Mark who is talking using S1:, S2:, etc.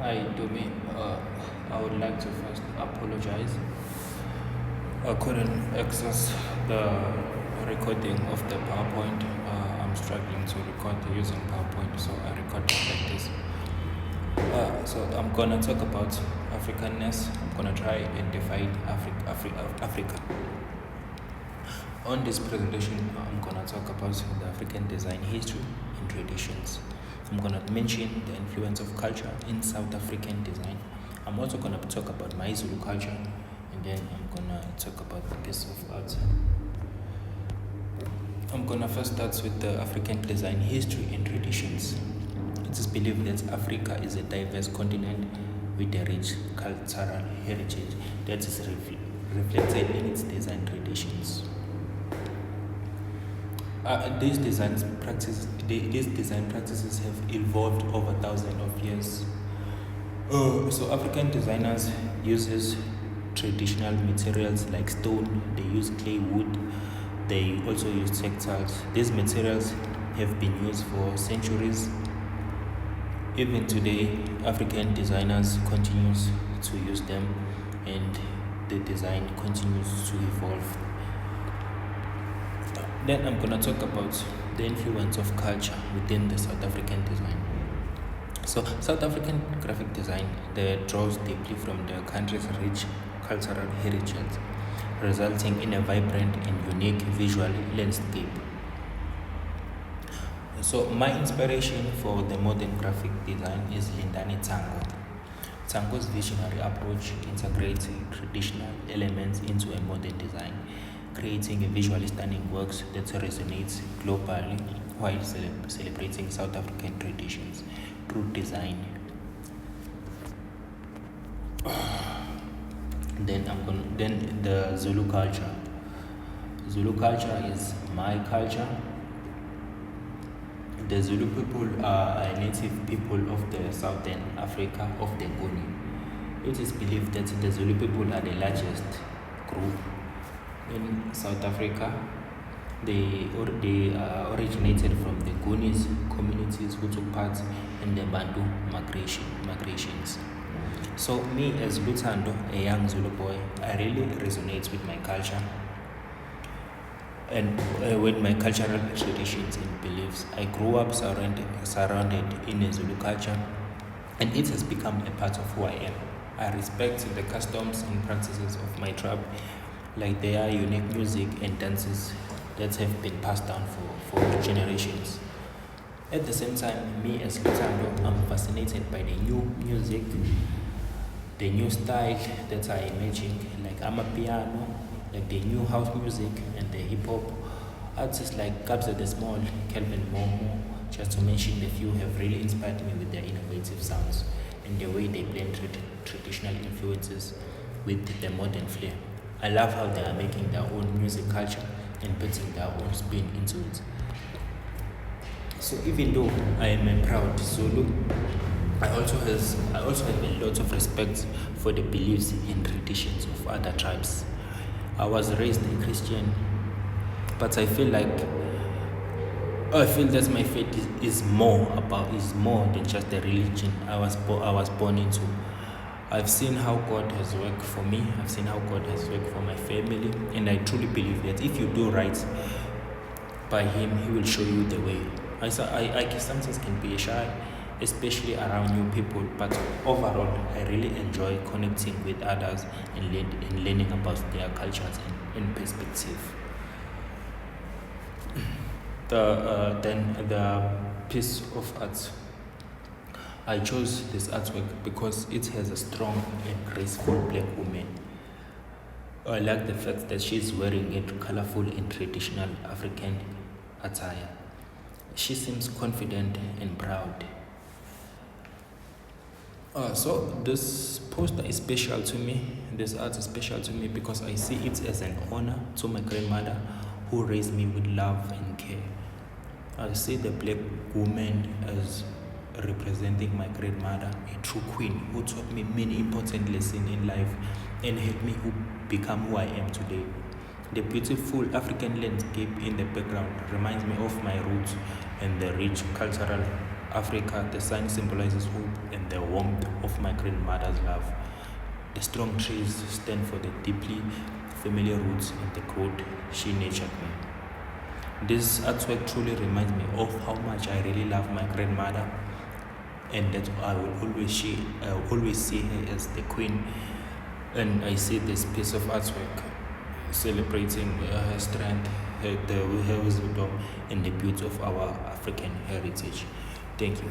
S1: Hi, Domi. I would like to first apologize. I couldn't access the recording of the PowerPoint. I'm struggling to record using PowerPoint, so I recorded like this. So I'm gonna talk about Africanness. I'm gonna try and define Africa. On this presentation, I'm gonna talk about the African design history and traditions. I'm gonna mention the influence of culture in South African design. I'm also gonna talk about my Zulu culture, and then I'm gonna talk about the piece of art. I'm gonna first start with the African design history and traditions. It is believed that Africa is a diverse continent with a rich cultural heritage that is reflected in its design traditions. These design practices have evolved over thousands of years. So African designers uses traditional materials like stone. They use clay, wood. They also use textiles. These materials have been used for centuries. Even today, African designers continues to use them, and the design continues to evolve. Then I'm gonna talk about the influence of culture within the South African design. So South African graphic design that draws deeply from the country's rich cultural heritage, resulting in a vibrant and unique visual landscape. So my inspiration for the modern graphic design is Lindani Tango. Tango's visionary approach integrates traditional elements into a modern design, creating a visually stunning works that resonates globally while celebrating South African traditions through design. Then the Zulu culture. Zulu culture is my culture. The Zulu people are a native people of the southern Africa of the Nguni. It is believed that the Zulu people are the largest group in South Africa. They originated from the Gunis communities who took part in the Bantu migrations. So me as Lutando, a young Zulu boy, I really resonate with my culture and with my cultural traditions and beliefs. I grew up surrounded in a Zulu culture, and it has become a part of who I am. I respect the customs and practices of my tribe, like their unique music and dances that have been passed down for generations. At the same time, me as Lutando, I'm fascinated by the new music, the new style that are emerging, like Amapiano, like the new house music and the hip hop. Artists like Kabza the Small, Kelvin Momo, just to mention a few, have really inspired me with their innovative sounds and the way they blend traditional influences with the modern flair. I love how they are making their own music culture and putting their own spin into it. So even though I am a proud Zulu, I also have a lot of respect for the beliefs and traditions of other tribes. I was raised a Christian, but I feel that my faith is more than just the religion I was born into. I've seen how God has worked for me. I've seen how God has worked for my family, and I truly believe that if you do right by Him, He will show you the way. I guess sometimes can be shy, especially around new people, but overall, I really enjoy connecting with others and learning about their cultures and perspective. Then the piece of art. I chose this artwork because it has a strong and graceful black woman. I like the fact that she's wearing a colorful and traditional African attire. She seems confident and proud. So this poster is special to me. This art is special to me because I see it as an honor to my grandmother who raised me with love and care. I see the black woman as representing my grandmother, a true queen who taught me many important lessons in life and helped me become who I am today. The beautiful African landscape in the background reminds me of my roots and the rich cultural Africa, the sun symbolizes hope and the warmth of my grandmother's love. The strong trees stand for the deeply familiar roots and the growth she nurtured me. This artwork truly reminds me of how much I really love my grandmother, and that I will always see her as the queen. And I see this piece of artwork celebrating her strength, her wisdom, and the beauty of our African heritage. Thank you.